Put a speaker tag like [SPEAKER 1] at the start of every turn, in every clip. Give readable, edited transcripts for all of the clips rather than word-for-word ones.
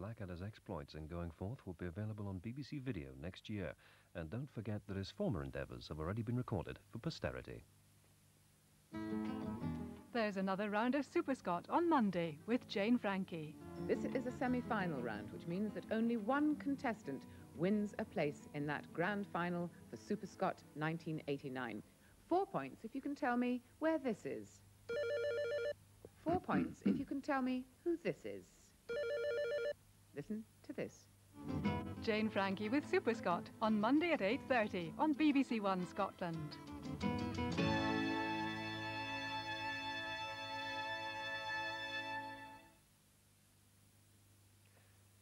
[SPEAKER 1] Blackadder's exploits and going forth will be available on BBC Video next year. And don't forget that his former endeavours have already been recorded for posterity.
[SPEAKER 2] There's another round of Superscot on Monday with Jane Frankie.
[SPEAKER 3] This is a semi-final round, which means that only one contestant wins a place in that grand final for Superscot 1989. 4 points if you can tell me where this is. 4 points if you can tell me who this is. Listen to this.
[SPEAKER 2] Jane Frankie with Superscot on Monday at 8:30 on BBC1 Scotland.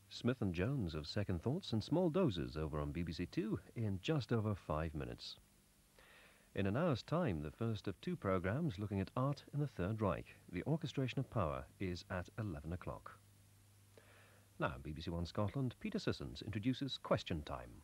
[SPEAKER 1] Smith and Jones of Second Thoughts and Small Doses over on BBC2 in just over 5 minutes. In an hour's time, the first of 2 programmes looking at art in the Third Reich. The Orchestration of Power is at 11 o'clock. Now, BBC1 Scotland, Peter Sissons introduces Question Time.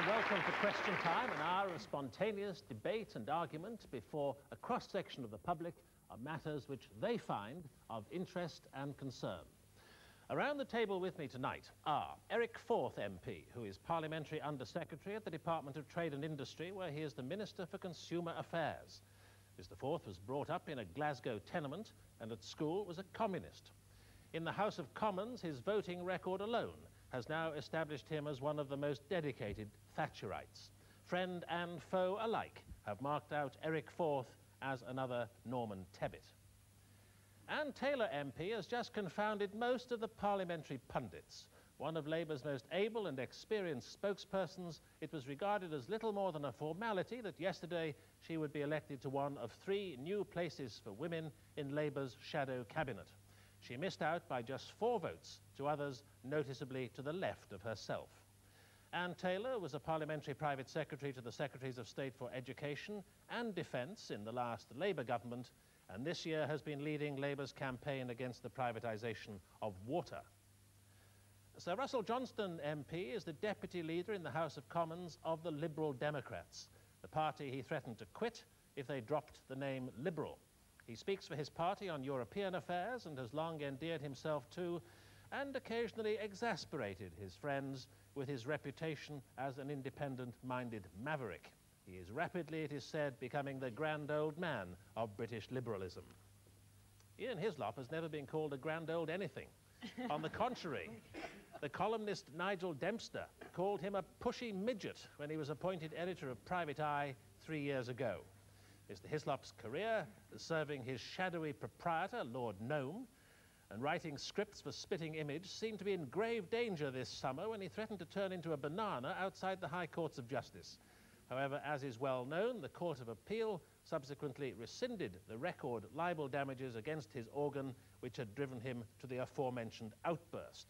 [SPEAKER 4] Welcome to Question Time, an hour of spontaneous debate and argument before a cross-section of the public on matters which they find of interest and concern. Around the table with me tonight are Eric Forth MP, who is Parliamentary Under-Secretary at the Department of Trade and Industry, where he is the Minister for Consumer Affairs. Mr. Forth was brought up in a Glasgow tenement and at school was a communist. In the House of Commons, his voting record alone has now established him as one of the most dedicated Thatcherites. Friend and foe alike have marked out Eric Forth as another Norman Tebbit. Anne Taylor MP has just confounded most of the parliamentary pundits. One of Labour's most able and experienced spokespersons, it was regarded as little more than a formality that yesterday she would be elected to one of 3 new places for women in Labour's shadow cabinet. She missed out by just 4 votes to others noticeably to the left of herself. Anne Taylor was a parliamentary private secretary to the Secretaries of State for Education and Defence in the last Labour government, and this year has been leading Labour's campaign against the privatisation of water. Sir Russell Johnston MP is the deputy leader in the House of Commons of the Liberal Democrats, the party he threatened to quit if they dropped the name Liberal. He speaks for his party on European affairs and has long endeared himself to and occasionally exasperated his friends with his reputation as an independent-minded maverick. He is rapidly, it is said, becoming the grand old man of British liberalism. Ian Hislop has never been called a grand old anything. On the contrary, the columnist Nigel Dempster called him a pushy midget when he was appointed editor of Private Eye 3 years ago. Mr. Hislop's career as serving his shadowy proprietor, Lord Gnome, and writing scripts for Spitting Image seemed to be in grave danger this summer when he threatened to turn into a banana outside the High Courts of Justice. However, as is well known, the Court of Appeal subsequently rescinded the record libel damages against his organ, which had driven him to the aforementioned outburst.